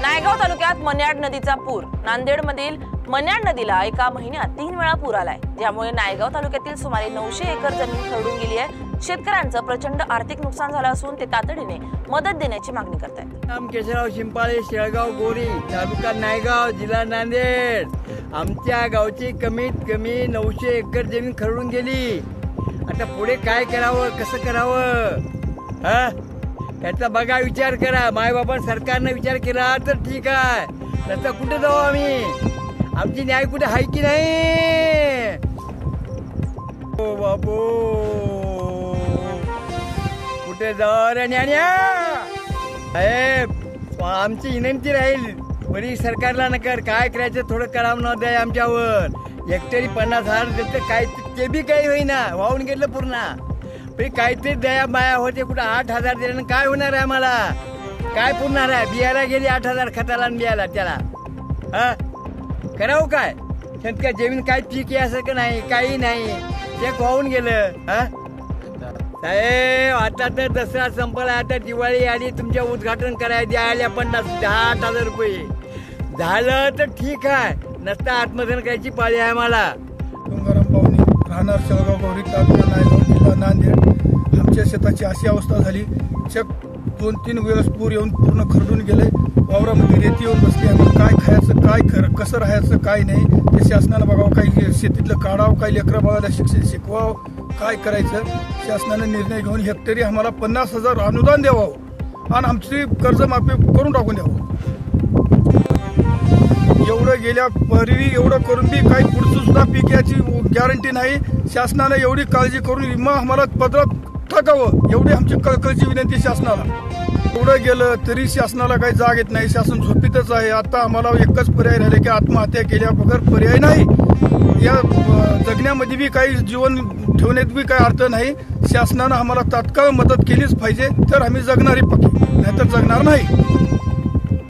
नायगाव तालुक्यात मन्याड नदीचा पूर। नांदेडमधील मन्याड नदीला एका महिन्यात 3 वेळा पूर आलाय, ज्यामुळे नायगाव तालुक्यातील सुमारे 900 एकर जमीन खरडून गेली आहे। शेतकऱ्यांचं प्रचंड आर्थिक नुकसान झालं असून ते तातडीने मदत देण्याची मागणी करतायत। नाम केशवराव शिंपाळे, शेळगाव गोरी, तालुका नायगाव, जिल्हा नांदेड। आमच्या गावची कमीत कमी 900 एकर जमीन खरडून गेली। आता पुढे काय करावं, कसं करावं, त्याचा बघा, विचार करा। मायबापा सरकारने विचार केला तर ठीक आहे, त्याचा कुठे जाऊ आम्ही? आमची न्याय कुठे आहे की नाही? ओ बाबू, कुठे जाऊ रे न्यान्या? साहेब, आमची विनंती राहील, बरी सरकारला नकर, काय करायचं थोडं करावं न द्या आमच्यावर। एकतरी 50,000 देतं, काय ते बी काही होईना, वाहून गेलं पूर्ण। काहीतरी दया माया होते, कुठं 8,000 दिल्यानं काय होणार आहे? आम्हाला काय पुरणार आहे? बियाला गेली 8,000 खताला आणि बियाला, त्याला करावं काय? शेतकरी जमीन काय पीक यासारखं नाही, काही नाही, ते वाहून गेलं। साहेब, आता तर दसरा संपला, आता दिवाळी आली, तुमच्या उद्घाटन करायला द्यायला 10,000 रुपये झालं तर ठीक आहे, नसता आत्मधन करायची पाळी आहे मला। गंगाराम पाहुणे, राहणार शेळगाव गोरी, तालुका नायगाव, जिल्हा नांदेड। आमच्या शेताची अशी अवस्था झाली, चक 2-3 वेळेस पूर येऊन पूर्ण खरडून गेले। वावरामध्ये रेती येऊन बसली, आणि काय खायचं, काय खरं कसं राहायचं, काय नाही ते शासनानं बघावं। काही शेतीतलं काढावं, काही लेकरं बाळाला शिक्षण शिकवावं, काय करायचं शासनाने निर्णय घेऊन हेक्टरी आम्हाला 50,000 अनुदान द्यावं आणि आमची कर्जमाफी करून टाकून द्यावं। एवढं गेल्या पूर्वी एवढं करून बी काही पुढचं सुद्धा पीक याची गॅरंटी नाही। शासनाने एवढी काळजी करून विमा आम्हाला पदरात टाकावं, एवढी आमची कळकळीची विनंती शासनाला। एवढं गेलं तरी शासनाला काही जाग येत नाही, शासन झोपीतच आहे। आता आम्हाला एकच पर्याय राहिले की आत्महत्या केल्या बगर पर्याय नाही। या जगण्यामध्ये बी काही जीवन ठेवण्यात बी काही अर्थ नाही। शासनानं आम्हाला तात्काळ मदत केलीच पाहिजे, तर आम्ही जगणारी पक्की, नाहीतर जगणार नाही।